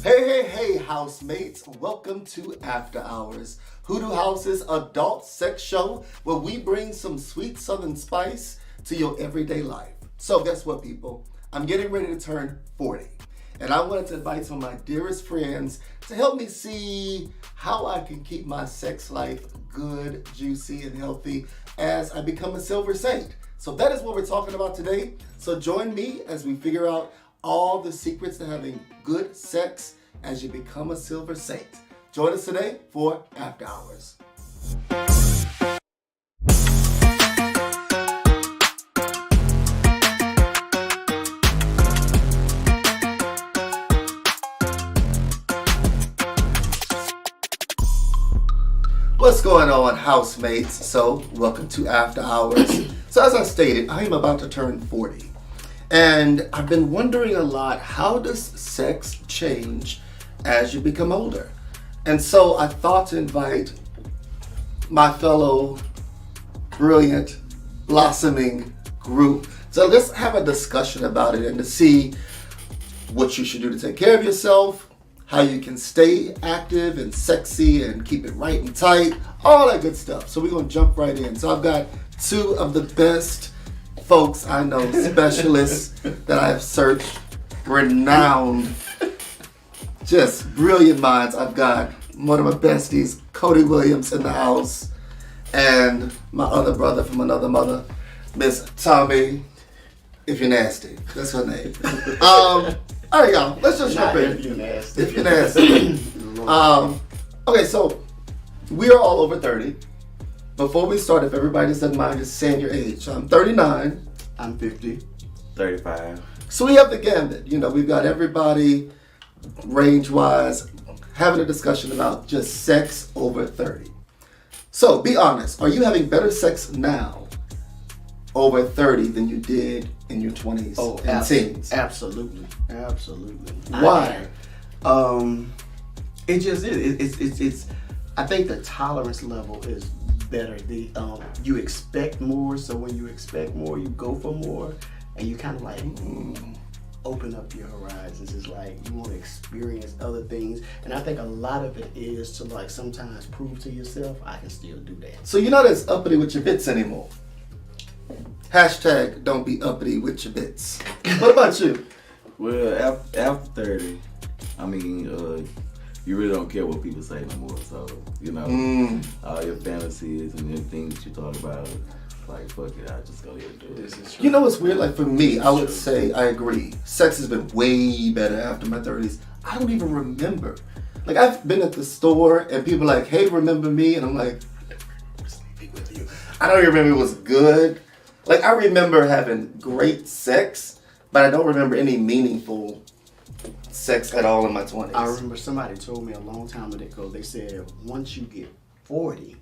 Hey, housemates. Welcome to After Hours, Hoodoo House's adult sex show where we bring some sweet southern spice to your everyday life. So guess what, people? I'm getting ready to turn 40. And I wanted to invite some of my dearest friends to help me see how I can keep my sex life good, juicy, and healthy as I become a silver saint. So that is what we're talking about today. So join me as we figure out all the secrets to having good sex as you become a silver saint. Join us today for After Hours. What's going on, housemates? So, welcome to After Hours. So, as I stated, I am about to turn 40. And I've been wondering a lot, how does sex change as you become older? And so I thought to invite my fellow brilliant, blossoming group. So let's have a discussion about it and to see what you should do to take care of yourself, how you can stay active and sexy and keep it right and tight, all that good stuff. So we're going to jump right in. So I've got two of the best folks I know, specialists that I have searched, renowned, just brilliant minds. I've got one of my besties, Cody Williams, in the house, and my other brother from another mother, Miss Tommy, if you're nasty. That's her name. All right, y'all, let's just jump in. If you're nasty. If you're nasty. Okay, so we are all over 30. Before we start, if everybody doesn't mind just saying your age. I'm 39. I'm 50. 35. So we have the gambit. You know, we've got everybody range-wise having a discussion about just sex over 30. So be honest. Are you having better sex now over 30 than you did in your 20s and teens? Absolutely. Why? It just is. It's. I think the tolerance level is better. You expect more, so when you expect more, you go for more, and you kind of like open up your horizons. It's like you want to experience other things, and I think a lot of it is to like sometimes prove to yourself I can still do that. So you're not as uppity with your bits anymore. Hashtag don't be uppity with your bits. What about you? Well, after 30, I mean, you really don't care what people say no more. So, you know, all your fantasies and your things that you talk about, like, fuck it, I just go ahead and do it. This is true. You know what's weird? Like for me, I would say I agree. Sex has been way better after my 30s. I don't even remember. Like I've been at the store and people are like, hey, remember me? And I'm like, I never remember sleeping with you. I don't even remember it was good. Like I remember having great sex, but I don't remember any meaningful sex at all in my 20s. I remember somebody told me a long time ago, they said once you get 40,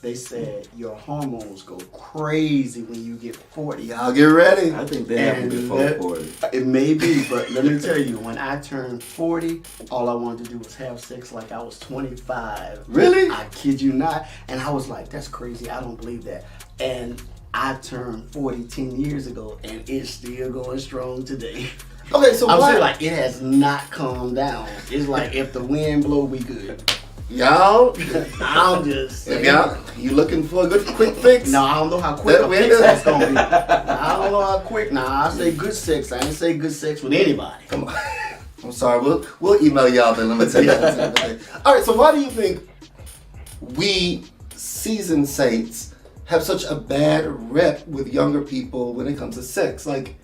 they said your hormones go crazy when you get 40. Y'all get ready. I think they happened before 40. It may be, but let me tell you, when I turned 40, all I wanted to do was have sex like I was 25. Really? I kid you not. And I was like, that's crazy. I don't believe that. And I turned 40 10 years ago, and it's still going strong today. Okay, so I'm why? saying like it has not calmed down. It's like if the wind blow, we good. Y'all, I'm just if saying. y'all, you looking for a good quick fix? No, I don't know how quick That a wind fix is- that's gonna be. I don't know how quick. Nah, I say good sex. I ain't say good sex with anybody. Come on. I'm sorry. We'll email y'all the limitations. All right. So why do you think we seasoned saints have such a bad rep with younger people when it comes to sex? Like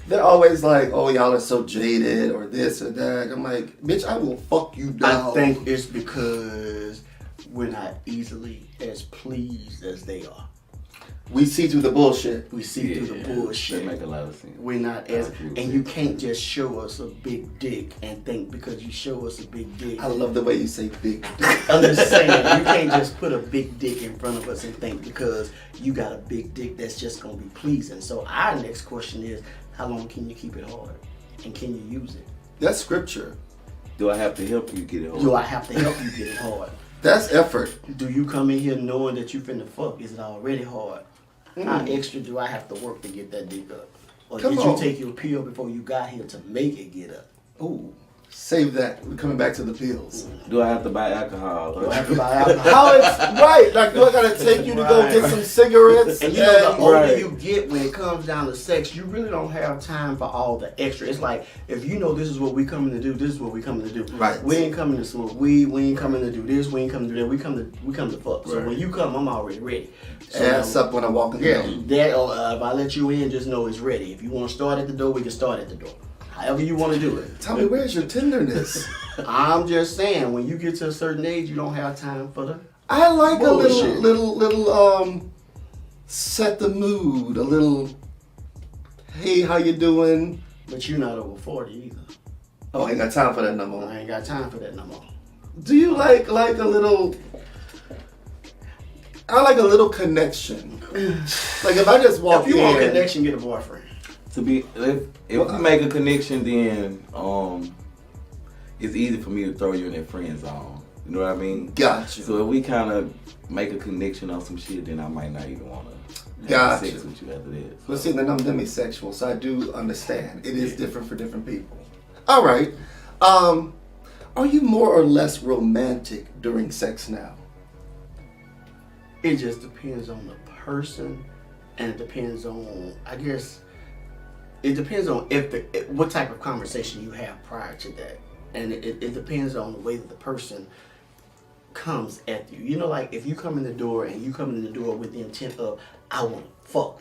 they're always like, "Oh, y'all are so jaded," or this or that. I'm like, bitch, I will fuck you down. I think it's because we're not easily as pleased as they are. We see through the bullshit. We see through the bullshit. That make a lot of sense. We're not as, I agree with and you. you can't just show us a big dick and think because you show us a big dick. I love the way you say big. I'm just saying, you can't just put a big dick in front of us and think because you got a big dick that's just gonna be pleasing. So our next question is, how long can you keep it hard? And can you use it? That's scripture. Do I have to help you get it home? Do I have to help you get it hard? That's effort. Do you come in here knowing that you finna fuck? Is it already hard? How extra do I have to work to get that dick up? Or Come did on. you take your pill before you got here to make it get up? Ooh. Save that. We're coming back to the pills. Do I have to buy alcohol? You have to buy alcohol. How it's right? Like, do I gotta take you to go get some cigarettes? And you know, the older Right. you get when it comes down to sex, you really don't have time for all the extra. It's like, if you know this is what we coming to do, this is what we coming to do. Right. We ain't coming to smoke weed, we ain't coming to do this, we ain't coming to do that. We come to fuck. So Right. when you come, I'm already ready. So Ass up when I walk in the yeah, door. that if I let you in, just know it's ready. If you want to start at the door, we can start at the door. However you want to do it. Tell me, where's your tenderness? I'm just saying, when you get to a certain age, you don't have time for the. I like a Bullshit. little set the mood. A little, hey, how you doing? But you're not over 40 either. Oh, I ain't got time for that no more. I ain't got time for that no more. Do you like a little? I like a little connection. Like if I just walk If you want in, connection, get a boyfriend. To be, if you make a connection, then it's easy for me to throw you in that friend zone. You know what I mean? Gotcha. So if we kind of make a connection on some shit, then I might not even want to have Gotcha. sex with you after that. But see, then I'm demisexual, so I do understand. It is different for different people. All right. Are you more or less romantic during sex now? It just depends on the person, and it depends on, I guess, it depends on what type of conversation you have prior to that, and it depends on the way that the person comes at you. You know, like if you come in the door and you come in the door with the intent of, I want to fuck.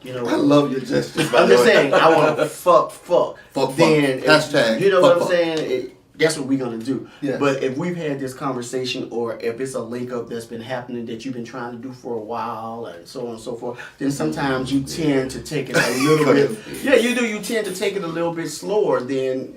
You know, I love your gestures. by I'm the just way. saying, I want to fuck. Fuck. Then, Hashtag you know fuck, what I'm fuck. saying? That's what we're gonna do. Yes. But if we've had this conversation, or if it's a link up that's been happening that you've been trying to do for a while, and so on and so forth, then sometimes you tend to take it a little bit. Yeah, you do. You tend to take it a little bit slower than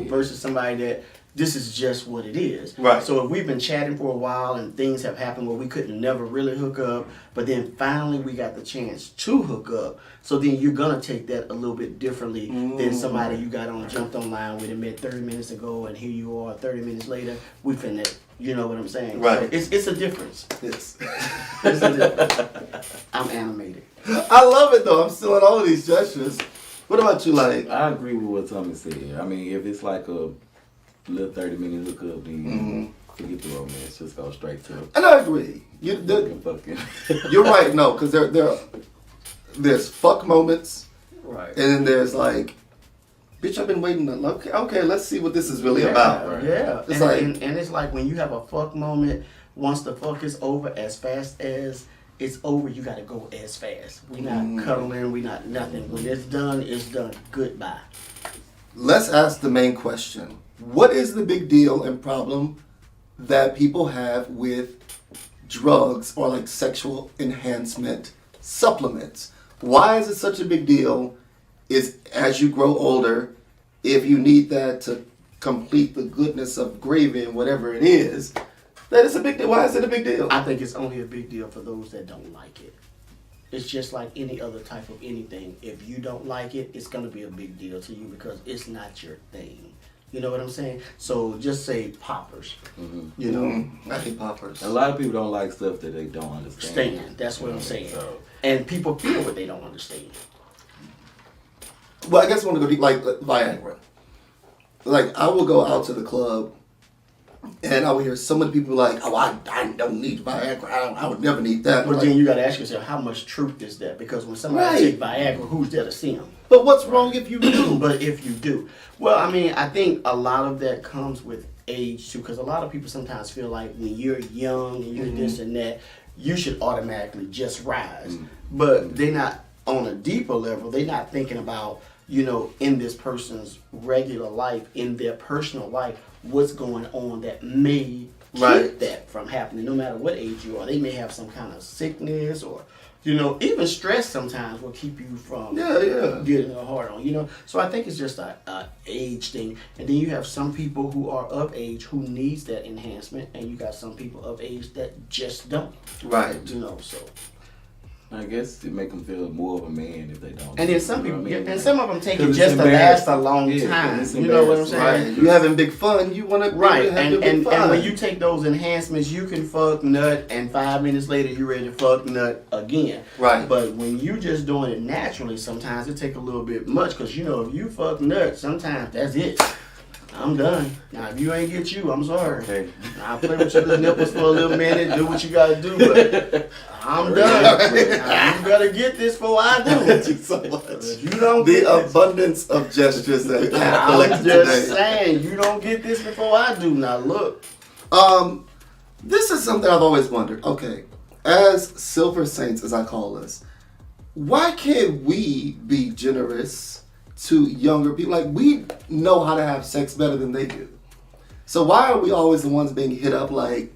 versus somebody that. This is just what it is. Right. So if we've been chatting for a while and things have happened where we couldn't never really hook up, but then finally we got the chance to hook up, so then you're gonna take that a little bit differently than somebody you jumped online with and met 30 minutes ago, and here you are 30 minutes later, we finna, you know what I'm saying? Right. So it's a difference. Yes. It's a difference. I'm animated. I love it though. I'm still in all of these gestures. What about you, like? I agree with what Tommy said. I mean, if it's like a little 30-minute hookup, then forget the romance. Just go straight to And I agree. fucking. You're right. No, because there's fuck moments, Right. and then there's like, bitch, I've been waiting. Okay, let's see what this is really about. Right. Yeah. It's And it's like when you have a fuck moment, once the fuck is over, as fast as it's over, you gotta go as fast. We not cuddling, we not nothing. When it's done, goodbye. Let's ask the main question. What is the big deal and problem that people have with drugs or like sexual enhancement supplements? Why is it such a big deal? Is as you grow older, if you need that to complete the goodness of gravy and whatever it is, that is a big deal. Why is it a big deal? I think it's only a big deal for those that don't like it. It's just like any other type of anything. If you don't like it, it's gonna be a big deal to you because it's not your thing. You know what I'm saying? So just say poppers. You know, I hate poppers. A lot of people don't like stuff that they don't understand. That's what I'm saying. So, And people feel what they don't understand. Well, I guess I want to go deep, like Viagra. Like, I will go out to the club, and I will hear so many people like, oh, I don't need Viagra. I would never need that. But Like, then you got to ask yourself, how much truth is that? Because when somebody Right. take Viagra, who's there to see them? but what's wrong if you do? But if you do, well, I mean, I think a lot of that comes with age too, because a lot of people sometimes feel like when you're young and you're this and that, you should automatically just rise. But they're not on a deeper level. They're not thinking about, in this person's regular life, in their personal life, what's going on that may Right. keep that from happening. No matter what age you are, they may have some kind of sickness or. Even stress sometimes will keep you from getting a hard on, So I think it's just a age thing. And then you have some people who are of age who needs that enhancement, and you got some people of age that just don't. Right. So. I guess it make them feel more of a man if they don't. And then some You know people, what I mean? and some of them take it 'Cause it's just to last a embarrassing. long Yeah, time. it's You know what I'm embarrassing. saying? Right. You having big fun, you want to Right, have your big and fun. when you take those enhancements, you can fuck nut, and 5 minutes later you're ready to fuck nut again. Right. But when you just doing it naturally, sometimes it take a little bit much, because if you fuck nut, sometimes that's it. I'm done. Now, if you ain't get you, I'm sorry. Okay. I'll play with your little nipples for a little minute, do what you gotta do, but I'm done. Now, you better get this before I do. Thank you so much. If you don't The get this, abundance of gestures that I I'm collected just today. saying, you don't get this before I do. Now, look. This is something I've always wondered. Okay, as Silver Saints, as I call us, why can't we be generous to younger people? Like, we know how to have sex better than they do. So why are we always the ones being hit up like,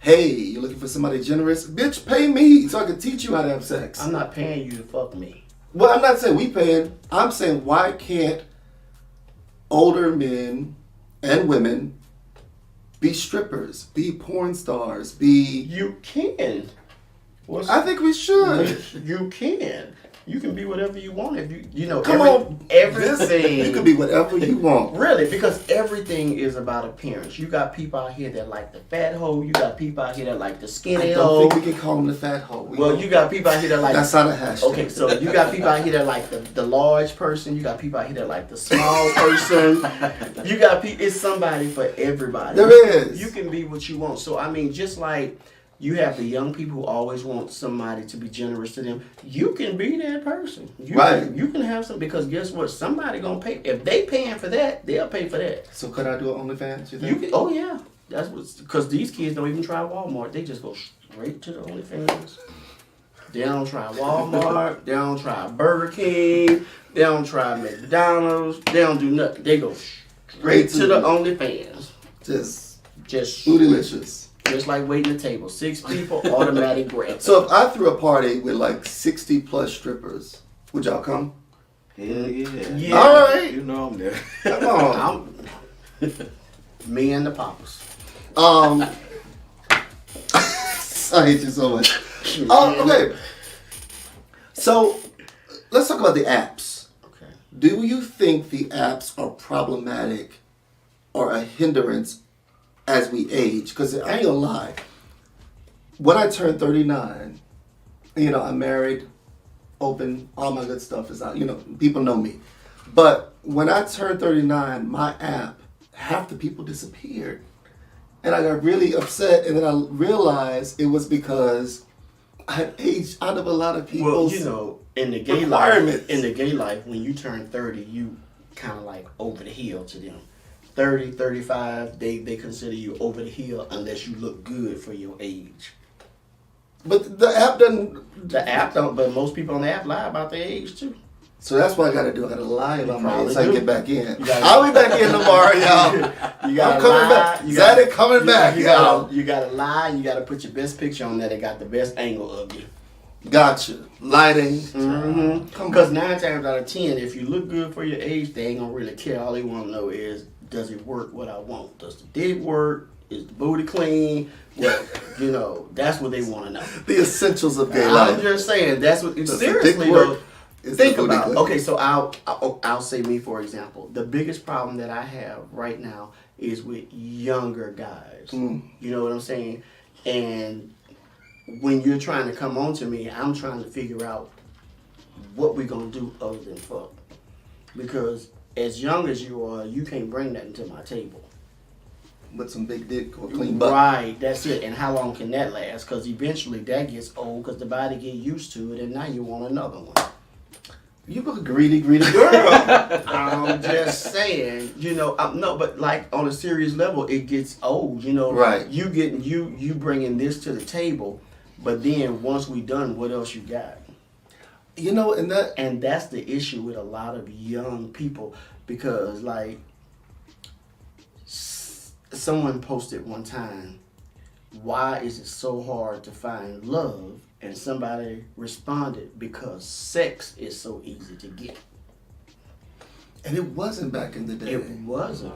hey, you're looking for somebody generous? Bitch, pay me so I can teach you how to have sex. I'm not paying you to fuck me. Well, I'm not saying we paying. I'm saying why can't older men and women be strippers, be porn stars, be... You can. I think we should. You can. You can be whatever you want if you know. Come on, everything. You can be whatever you want. Really, because everything is about appearance. You got people out here that like the fat hoe. You got people out here that like the skinny I hoe. don't think we can call them the fat hoe. Well, you got people out here that like. That's not a hashtag. Okay, so you got people out here that like the large person. You got people out here that like the small person. You got people. It's somebody for everybody. There is. You can be what you want. So I mean, just like. You have the young people who always want somebody to be generous to them. You can be that person. You can have some, because guess what? Somebody gonna pay. If they paying for that, they'll pay for that. So could I do an OnlyFans, you think? You can, oh yeah. That's what's, because these kids don't even try Walmart. They just go straight to the OnlyFans. They don't try Walmart. They don't try Burger King. They don't try McDonald's. They don't do nothing. They go straight to the OnlyFans. Just bootylicious. Just like waiting the table. 6 people, automatic grab. So if I threw a party with like 60 plus strippers, would y'all come? Hell yeah. Yeah. All right. You know I'm there. Come on. Me and the Papas. I hate you so much. Okay. So let's talk about the apps. Okay. Do you think the apps are problematic or a hindrance as we age? Because I ain't gonna lie, when I turned 39, I'm married, open, all my good stuff is out. People know me. But when I turned 39, my app, half the people disappeared. And I got really upset, and then I realized it was because I had aged out of a lot of people's in the gay life, when you turn 30, you kind of like over the hill to them. 30, 35, they consider you over the hill unless you look good for your age. But the app doesn't... The app don't, but most people on the app lie about their age too. So that's what I gotta do. I gotta lie about my age so I can get back in. Gotta, I'll be back in tomorrow, y'all. You gotta I'm coming back. Zaddy coming back, y'all. You gotta lie. You gotta put your best picture on there that got the best angle of you. Gotcha. Lighting. Mm-hmm. Because 9 times out of 10, if you look good for your age, they ain't gonna really care. All they want to know is, does it work what I want? Does the dick work? Is the booty clean? Well, that's what they want to know. The essentials of gay life. I'm just saying, that's what. Seriously though, think about it. Okay, so I'll say me for example. The biggest problem that I have right now is with younger guys. You know what I'm saying? And when you're trying to come on to me, I'm trying to figure out what we're gonna do other than fuck. Because as young as you are, you can't bring nothing to my table. With some big dick or clean butt. Right, that's it. And how long can that last? Because eventually that gets old because the body get used to it, and now you want another one. You a greedy girl. I'm just saying, no, but like on a serious level, it gets old, Right. You bringing this to the table, but then once we done, what else you got? And that's the issue with a lot of young people, because like someone posted one time, why is it so hard to find love? And somebody responded, because sex is so easy to get. And it wasn't back in the day. It wasn't.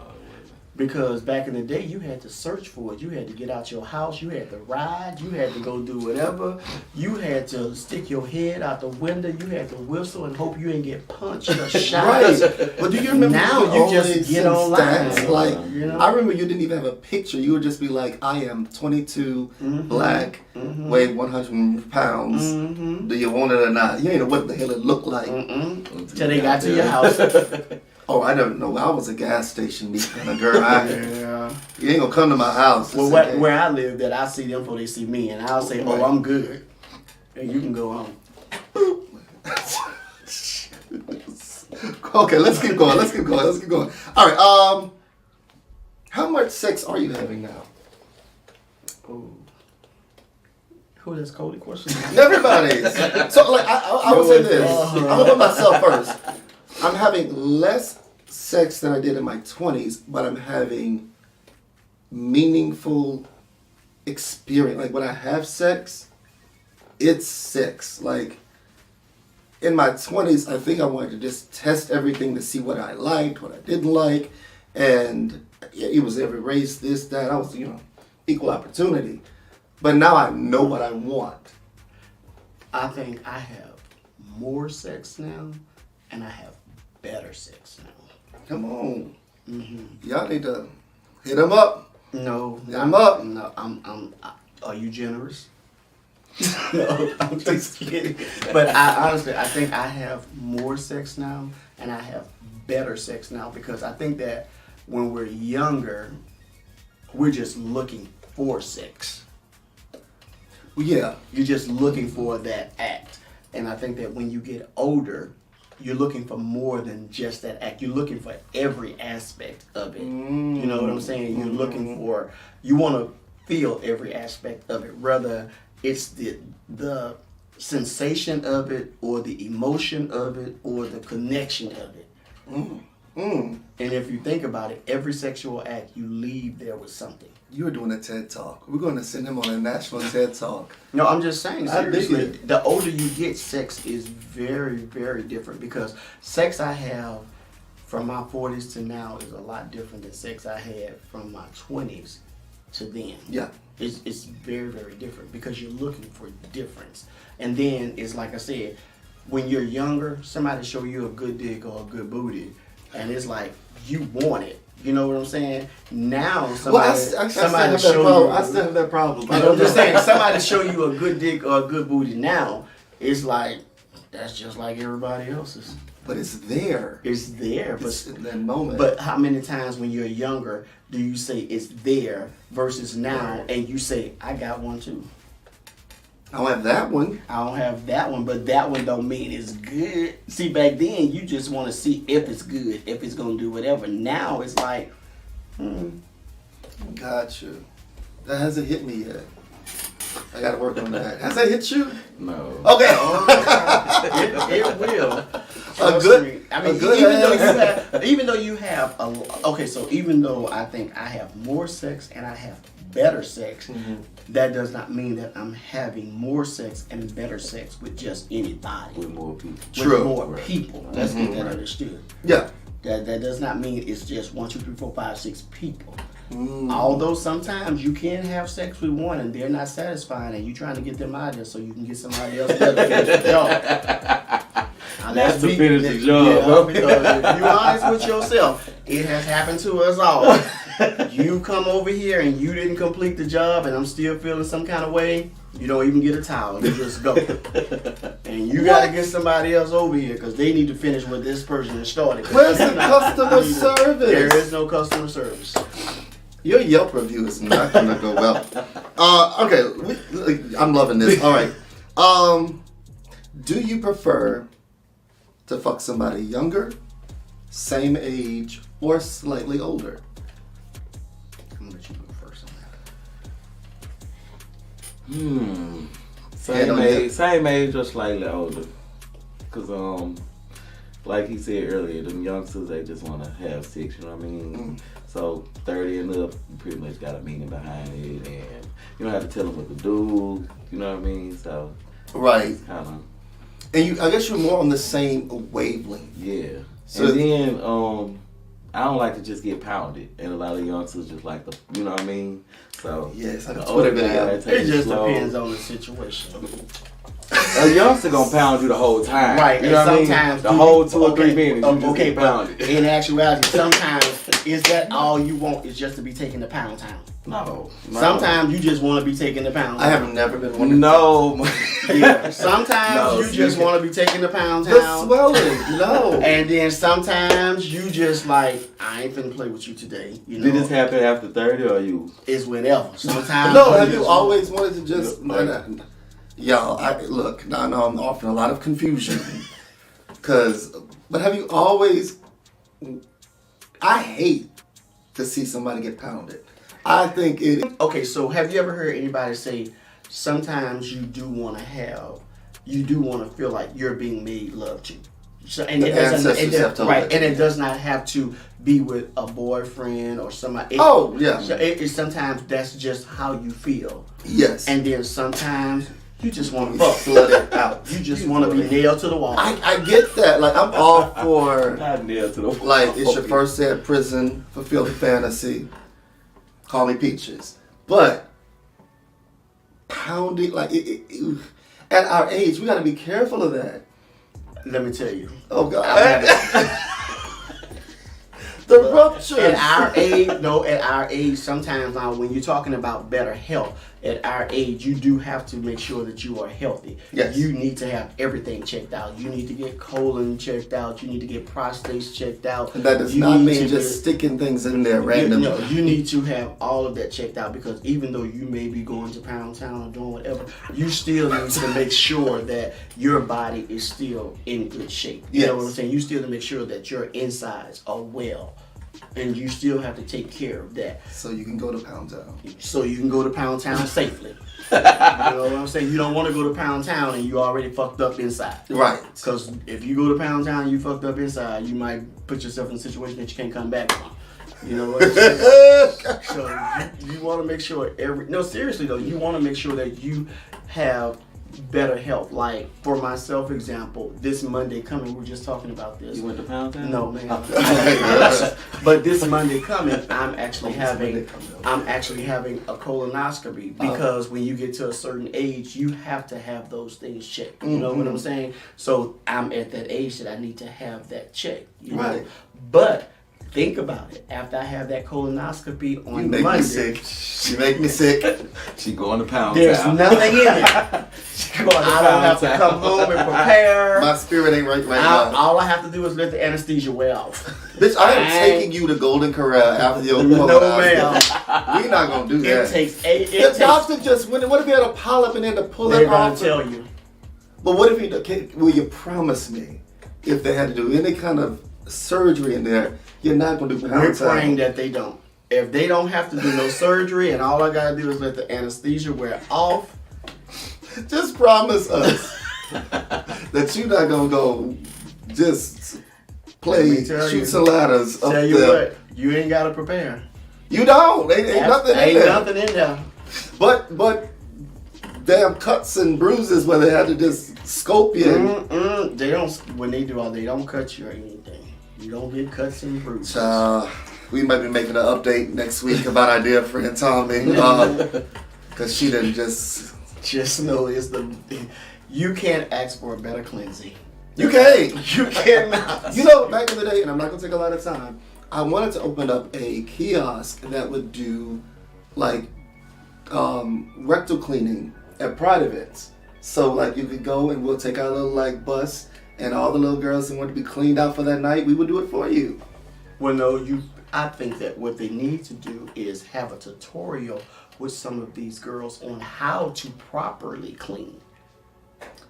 Because back in the day, you had to search for it. You had to get out your house. You had to ride. You had to go do whatever. You had to stick your head out the window. You had to whistle and hope you didn't get punched or shot. Right. But do you remember now you just get online? Stats? Like, I remember you didn't even have a picture. You would just be like, I am 22, black, weigh 100 pounds. Do you want it or not? You ain't know what the hell it looked like. Till they got to your house. Oh, I don't know. I was a gas station meat kind of girl. Yeah. You ain't gonna come to my house. Well, where I live, that I see them before they see me, and I'll say, "Oh, I'm good," and you can go home. Okay, let's keep going. All right. How much sex are you having now? Ooh. Who does Cody question? Everybody's. So, like, I would say this. I'm gonna put myself first. I'm having less sex than I did in my 20s, but I'm having meaningful experience. Like, when I have sex, it's sex. Like, in my 20s, I think I wanted to just test everything to see what I liked, what I didn't like, and it was every race, this, that. I was, equal opportunity. But now I know what I want. I think I have more sex now, and I have better sex now. Come on. Mm-hmm. Y'all need to hit them up. No, I'm up. No, are you generous? No, I'm just kidding. But I honestly think I have more sex now, and I have better sex now, because I think that when we're younger, we're just looking for sex. Well, yeah. You're just looking for that act. And I think that when you get older, you're looking for more than just that act. You're looking for every aspect of it. Mm-hmm. You know what I'm saying? You're looking for, you want to feel every aspect of it, whether it's the sensation of it, or the emotion of it, or the connection of it. And if you think about it, every sexual act, you leave there with something. You were doing a TED Talk. We're going to send him on a national TED Talk. No, I'm just saying, I dig seriously, it. the older you get, sex is very, very different, because sex I have from my 40s to now is a lot different than sex I had from my 20s to then. Yeah. It's very, very different, because you're looking for difference. And then it's like I said, when you're younger, somebody show you a good dick or a good booty, and it's like you want it. You know what I'm saying? Now somebody, I still have that problem. I'm just saying, somebody show you a good dick or a good booty now, it's like, that's just like everybody else's. But it's there. It's there. It's in that moment. But how many times when you're younger do you say it's there versus now, and you say, I got one too? I don't have that one. I don't have that one, but that one don't mean it's good. See, back then, you just want to see if it's good, if it's going to do whatever. Now, it's like, Gotcha. That hasn't hit me yet. I got to work on that. Has that hit you? No. Okay. it will. A good. I mean, a good even though you have so even though I think I have more sex and I have better sex, that does not mean that I'm having more sex and better sex with just anybody. With more people. True. With more people. Let's get that understood. Yeah. That does not mean it's just 1, 2, 3, 4, 5, 6 people. Although sometimes you can have sex with one and they're not satisfied, and you're trying to get them out of there so you can get somebody else there to finish the job. That's to finish the job. Because if you're honest with yourself, it has happened to us all. You come over here and you didn't complete the job, and I'm still feeling some kind of way. You don't even get a towel. You just go. And you got to get somebody else over here, because they need to finish what this person has started. Where's the customer service? There is no customer service. Your Yelp review is not going to go well. Okay, I'm loving this. All right. Do you prefer to fuck somebody younger, same age, or slightly older? I'm going to let you go first on that. Same age or slightly older. Because, like he said earlier, them youngsters, they just want to have sex, you know what I mean? So 30 and up, you pretty much got a meaning behind it, and you don't have to tell them what to do, you know what I mean? So, right. Kind of. And I guess you're more on the same wavelength. Yeah. So and then, I don't like to just get pounded, and a lot of youngsters just like to, you know what I mean? So, yes, I the know. older guy, It just depends on the situation. A youngster gonna pound you the whole time. Right, you know and what I mean? sometimes The whole 2 or 3 minutes, you just get but pounded. in actuality, sometimes is that all you want is just to be taking the pound town. No. Sometimes you just want to be taking the pounds. I have never been one. No. Yeah. Sometimes No, you just want to be taking the pounds The out. swelling, no. And then sometimes you just like, I ain't finna play with you today. You know, Did this happen after 30 or you? it's whenever. Sometimes. No, you have you just- always wanted to just... Like- Y'all, now I'm offering a lot of confusion. But have you always... I hate to see somebody get pounded. I think it... Okay, so have you ever heard anybody say, sometimes you do want to feel like you're being made love to? So, and The it doesn't, ancestors have told right, that and to it me. does not have to be with a boyfriend or somebody. Oh, yeah. So sometimes that's just how you feel. Yes. And then sometimes you just want to fuck. Let it out. You just want to be nailed to the wall. I get that. Like, I'm all for... Not nailed to the wall. Like, it's your first day at prison, fulfill the fantasy. Call me Peaches. But pounding, like, at our age, we got to be careful of that. Let me tell you. Oh, God. The rupture. At our age, sometimes now when you're talking about better health, at our age, you do have to make sure that you are healthy. Yes. You need to have everything checked out. You need to get colon checked out. You need to get prostates checked out. And that does You not need mean to just sticking things in there You, randomly. no, you need to have all of that checked out because even though you may be going to Pound Town or doing whatever, you still need to make sure that your body is still in good shape. You know Yes. what I'm saying? You still need to make sure that your insides are well. And you still have to take care of that. So you can go to Pound Town. So you can go to Pound Town safely. You know what I'm saying? You don't want to go to Pound Town and you already fucked up inside. Right. Because if you go to Pound Town and you fucked up inside, you might put yourself in a situation that you can't come back from. You know what I'm saying? So you want to make sure seriously though, you want to make sure that you have better health. Like for myself, example, this Monday coming, we're just talking about this. You went to Pound Town? No, man. But this Monday coming, I'm actually having a colonoscopy because when you get to a certain age, you have to have those things checked. You know what I'm saying? So I'm at that age that I need to have that checked. You know? Right. But think about it. After I have that colonoscopy on You make Monday, me sick. You make me sick. She going to Pound there's Town. nothing in it. I don't have to come home and prepare. My spirit ain't right now. All I have to do is let the anesthesia wear off. Bitch, I am taking you to Golden Corral after your No, ma'am. We're not gonna do that. It takes The doctor just went. What if he had a polyp and had to pull They're it gonna off? tell you. But what if will you promise me if they had to do any kind of surgery in there, you're not gonna do We're Pound Town? praying that they don't. If they don't have to do no surgery and all I gotta do is let the anesthesia wear off, Just promise us that you're not gonna go just Let me play tell you. shoots and ladders up tell you there. what, you ain't gotta prepare. You don't. Ain't nothing in Ain't there. nothing in there. But damn cuts and bruises where they had to just scope you. They don't. When they do all, they don't cut you or anything. You don't get cuts and bruises. We might be making an update next week about our dear friend Tommy, because she didn't just. Just know you can't ask for a better cleansing. You can't. You cannot. You know, back in the day, and I'm not gonna take a lot of time. I wanted to open up a kiosk that would do like rectal cleaning at pride events. So like you could go and we'll take our little like bus and all the little girls that want to be cleaned out for that night, we would do it for you. Well, no, I think that what they need to do is have a tutorial with some of these girls on how to properly clean.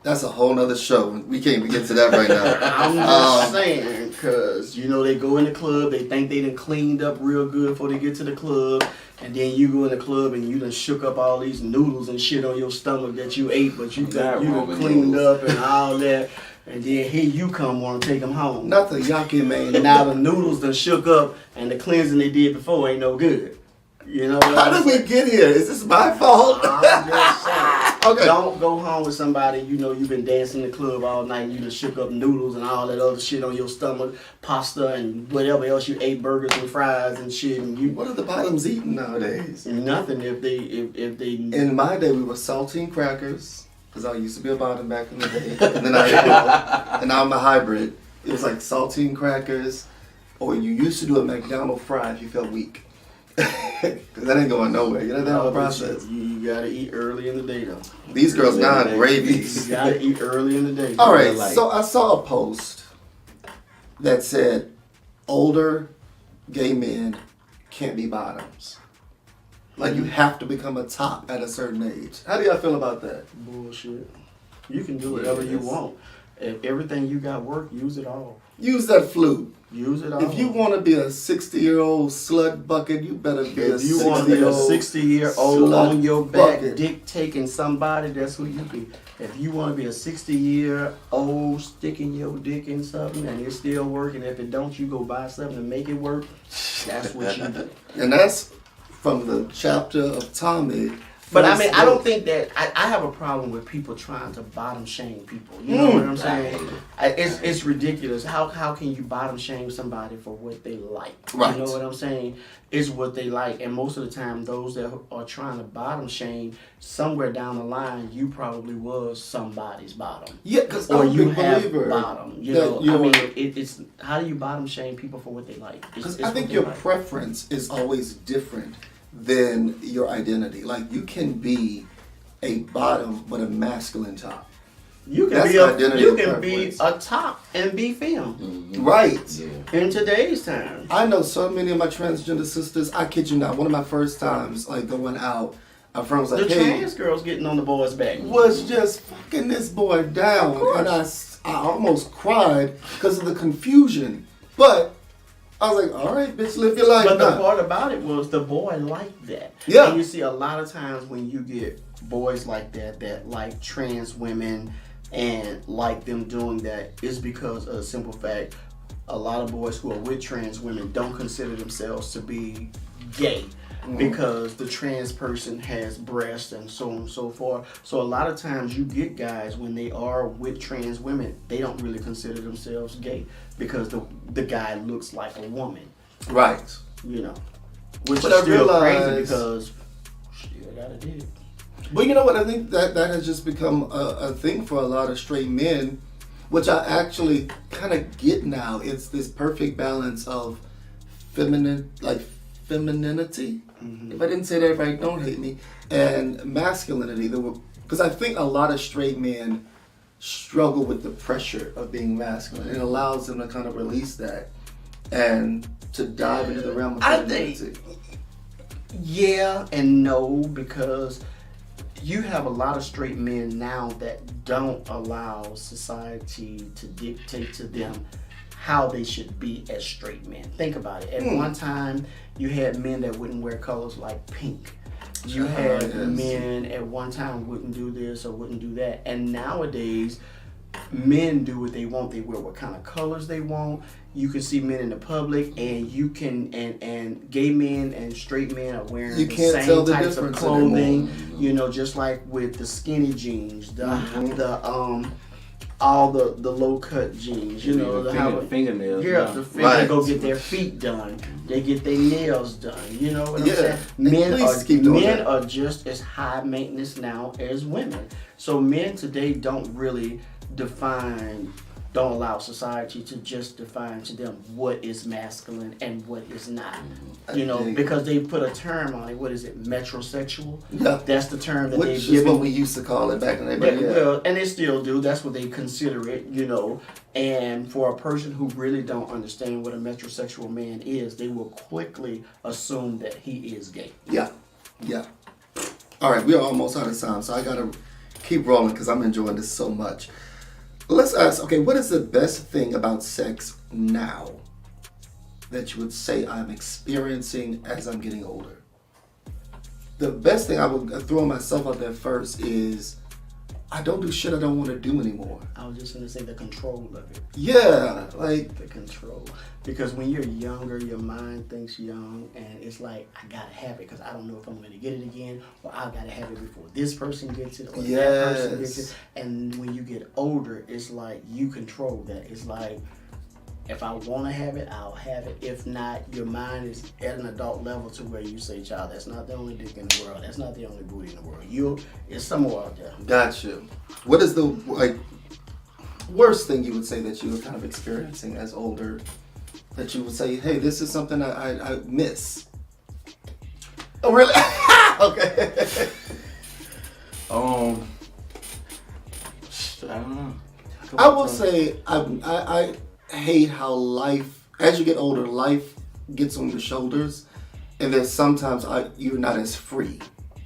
That's a whole nother show. We can't even get to that right now. I'm just saying, because, they go in the club, they think they done cleaned up real good before they get to the club, and then you go in the club and you done shook up all these noodles and shit on your stomach that you ate, but you done cleaned up and all that, and then here you come want to take them home. Not the yucky man. And now the noodles done shook up and the cleansing they did before ain't no good. You know what How I'm did we saying? get here? Is this my fault? I'm just saying. Okay. Don't go home with somebody, you've been dancing in the club all night and you just shook up noodles and all that other shit on your stomach, pasta and whatever else you ate, burgers and fries and shit. And What are the bottoms eating nowadays? nothing if they. In my day, we were saltine crackers, because I used to be a bottom back in the day. And then I ate all, and now I'm a hybrid. It was like saltine crackers, or you used to do a McDonald's fry if you felt weak. Because that ain't going nowhere. You know that whole process. You gotta eat early in the day though. These girls now have rabies. You gotta eat early in the day. All right, so I saw a post that said older gay men can't be bottoms. Like you have to become a top at a certain age. How do y'all feel about that? Bullshit. You can do whatever you want. If everything you got work, use it all. Use that flute. Use it all. If you want to be a 60-year-old slut bucket, you better be If you want to be a 60-year-old on your back, dick taking somebody, that's who you be. If you want to be a 60-year-old sticking your dick in something and it's still working, if it don't, you go buy something and make it work. That's what you do. And that's from the chapter of Tommy. But I mean, I don't think that I have a problem with people trying to bottom shame people. You know what I'm saying? It's ridiculous. How can you bottom shame somebody for what they like? Right. You know what I'm saying? It's what they like, and most of the time, those that are trying to bottom shame, somewhere down the line, you probably was somebody's bottom. Yeah, because or I'm a you big have believer bottom. You that know, I mean, it's how do you bottom shame people for what they like? Because I think your preference is always different than your identity. Like you can be a bottom but a masculine top. You can be a top and be femme. Mm-hmm. Right. Yeah. In today's time. I know so many of my transgender sisters, I kid you not, one of my first times like going out, a friend was like, the hey, trans girls getting on the boy's back. Was just fucking this boy down. And I almost cried because of the confusion. But I was like, all right, bitch, live your life. But the part about it was the boy liked that. Yeah. And you see a lot of times when you get boys like that like trans women and like them doing that, is because of the simple fact a lot of boys who are with trans women don't consider themselves to be gay. Because the trans person has breasts and so on and so forth. So a lot of times you get guys when they are with trans women, they don't really consider themselves gay because the guy looks like a woman. Right. You know. Which but is I still crazy because still got a dick. But you know what? I think that has just become a thing for a lot of straight men, which I actually kind of get now. It's this perfect balance of femininity. Mm-hmm. If I didn't say that right, don't hate me. And masculinity. Because I think a lot of straight men struggle with the pressure of being masculine. It allows them to kind of release that and to dive into the realm of femininity. Yeah and no, because you have a lot of straight men now that don't allow society to dictate to them how they should be as straight men. Think about it. At one time, you had men that wouldn't wear colors like pink. You had men at one time wouldn't do this or wouldn't do that. And nowadays, men do what they want. They wear what kind of colors they want. You can see men in the public, and you can and gay men and straight men are wearing the same types of clothing. Anymore. You know, just like with the skinny jeans, all the low cut jeans. You know, the fingernails. Yeah, the they go get their feet done. They get their nails done. You know what I'm saying? Men are just as high maintenance now as women. So men today don't really don't allow society to just define to them what is masculine and what is not. You know, because they put a term on it. What is it? Metrosexual? Yeah. That's the term that they've given. Which is what we used to call it back in the day. Well, and they still do. That's what they consider it, you know. And for a person who really don't understand what a metrosexual man is, they will quickly assume that he is gay. Yeah. Yeah. All right, we are almost out of time, so I got to keep rolling because I'm enjoying this so much. Let's ask, okay, what is the best thing about sex now that you would say I'm experiencing as I'm getting older? The best thing I would throw myself out there first is I don't do shit I don't want to do anymore. I was just going to say the control of it. Yeah, like the control. Because when you're younger, your mind thinks young, and it's like, I got to have it because I don't know if I'm going to get it again, or I got to have it before this person gets it, or that person gets it. And when you get older, it's like you control that. It's like, if I want to have it, I'll have it. If not, your mind is at an adult level to where you say, child, that's not the only dick in the world. That's not the only booty in the world. It's somewhere out there. Gotcha. What is the worst thing you would say that you were kind of experiencing as older? That you would say, hey, this is something I miss? Oh, really? Okay. I don't know. I will say I hate how life, as you get older, life gets on your shoulders, and there's sometimes you're not as free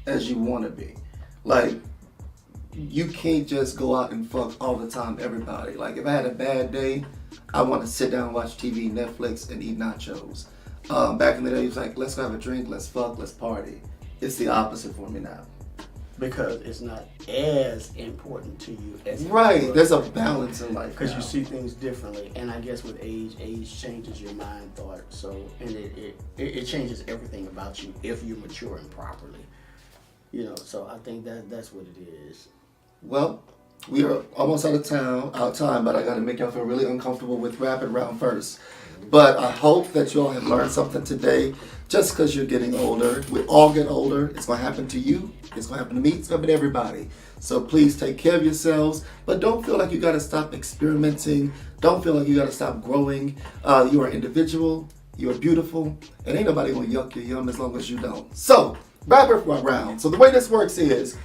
as you want to be. Like, you can't just go out and fuck all the time, everybody. Like, if I had a bad day, I want to sit down, watch TV, Netflix, and eat nachos. Back in the day, it was like, let's go have a drink, let's fuck, let's party. It's the opposite for me now. Because it's not as important to you as Right, there's a balance in life. Because you see things differently, and I guess with age changes your mind thought. So, and it changes everything about you if you're maturing properly. You know, so I think that's what it is. Well, we are almost out of time, but I got to make y'all feel really uncomfortable with rapid round first. But I hope that you all have learned something today. Just because you're getting older, we all get older. It's going to happen to you. It's going to happen to me. It's going to happen to everybody. So please take care of yourselves. But don't feel like you got to stop experimenting. Don't feel like you got to stop growing. You are an individual. You are beautiful. And ain't nobody going to yuck your yum as long as you don't. So, rapid round. So the way this works is,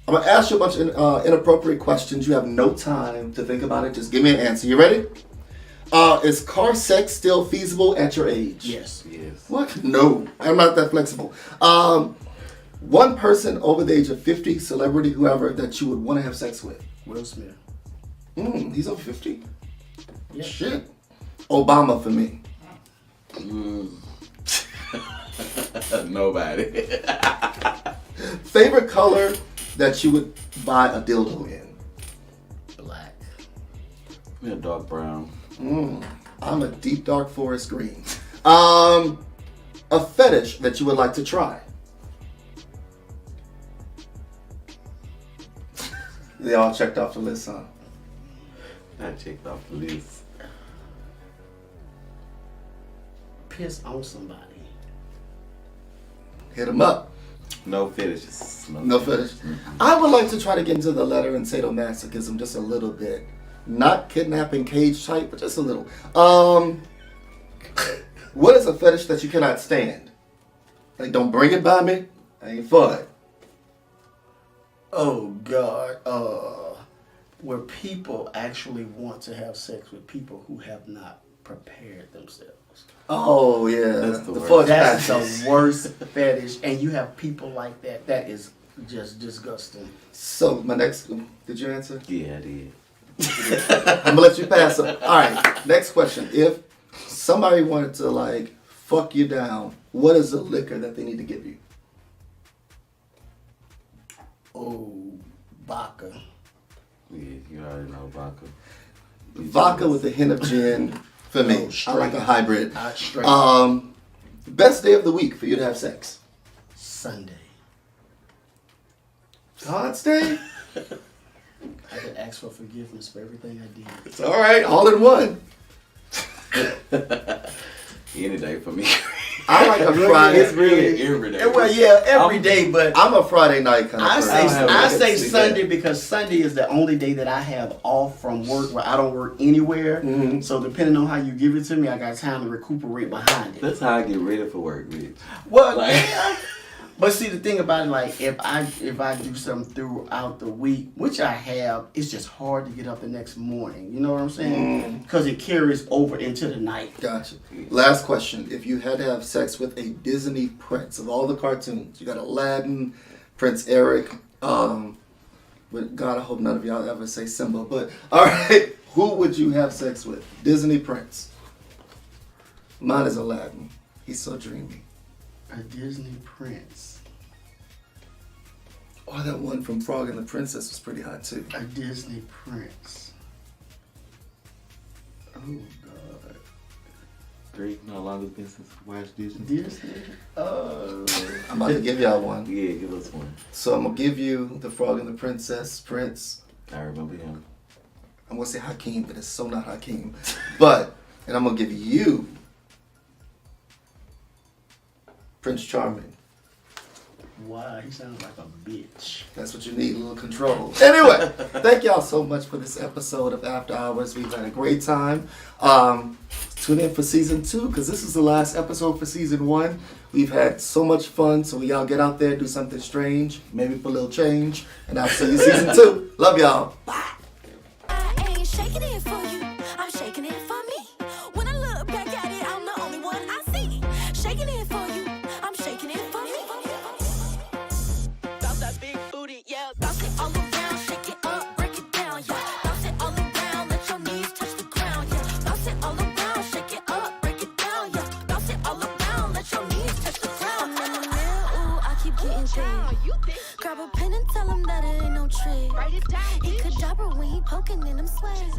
I'm going to ask you a bunch of inappropriate questions. You have no time to think about it. Just give me an answer. You ready? Is car sex still feasible at your age? Yes. What? No, I'm not that flexible. One person over the age of 50, celebrity, whoever, that you would want to have sex with. Will Smith. He's over 50? Yeah. Shit. Obama for me. Nobody. Favorite color that you would buy a dildo in? Black. Yeah, dark brown. I'm a deep dark forest green. A fetish that you would like to try? They all checked off the list, huh? I checked off the list. Piss on somebody. Hit them up. No fetishes. No fetish. I would like to try to get into the letter and sadomasochism just a little bit. Not kidnapping cage type, but just a little. What is a fetish that you cannot stand? Like, don't bring it by me. Ain't fun. Oh God. Where people actually want to have sex with people who have not prepared themselves. Oh yeah, That's the worst. fudge That's patches. the worst fetish, and you have people like that. That is just disgusting. So my next, did you answer? Yeah, I did. I'm gonna let you pass up. All right, next question. If somebody wanted to like fuck you down, what is the liquor that they need to give you? Oh, vodka. Yeah, you already know vodka. Vodka with a hint of gin for me. Oh, I like a hybrid. Straight Best day of the week for you to have sex? Sunday. God's day? I could ask for forgiveness for everything I did. It's all right, all in one. Any day for me. I like a Friday. It's really every day. Well, yeah, every day, but I'm a Friday night kind of I person. say Sunday because Sunday is the only day that I have off from work where I don't work anywhere. Mm-hmm. So depending on how you give it to me, I got time to recuperate behind it. That's how I get ready for work, bitch. Well, Like- yeah. But see, the thing about it, like if I do something throughout the week, which I have, it's just hard to get up the next morning. You know what I'm saying? Because it carries over into the night. Gotcha. Last question. If you had to have sex with a Disney prince of all the cartoons, you got Aladdin, Prince Eric, but God, I hope none of y'all ever say Simba, but all right, who would you have sex with? Disney prince. Mine is Aladdin. He's so dreamy. A Disney prince. Oh, that one from Frog and the Princess was pretty hot too. A Disney prince. Oh God. Drake no longer been since we watched Disney. Disney. I'm about to give y'all one. Yeah, give us one. So I'm gonna give you the Frog and the Princess, Prince. I remember him. I'm gonna say Hakeem, but it's so not Hakeem. But, and I'm gonna give you Prince Charming. Wow, he sounds like a bitch. That's what you need, a little control. Anyway, thank y'all so much for this episode of After Hours. We've had a great time. Tune in for season 2 because this is the last episode for season 1. We've had so much fun, so y'all get out there, do something strange, maybe for a little change, and I'll see you season 2. Love y'all. Bye. I ain't shaking it for you, I'm shaking it for me. When I look back at it, I'm the only one I see. Shaking it for you, I'm shaking it for me. Bounce that big booty, yeah. Bounce it all around, shake it up, break it down, yeah. Bounce it all around, let your knees touch the ground, yeah. Bounce it all around, shake it up, break it down, yeah. Bounce it all around, let your knees touch the ground. I'm in the mirror, ooh, I keep getting big. Grab a pen and tell him that it ain't no trick. Write it down. He could drop her when he poking in them sweats.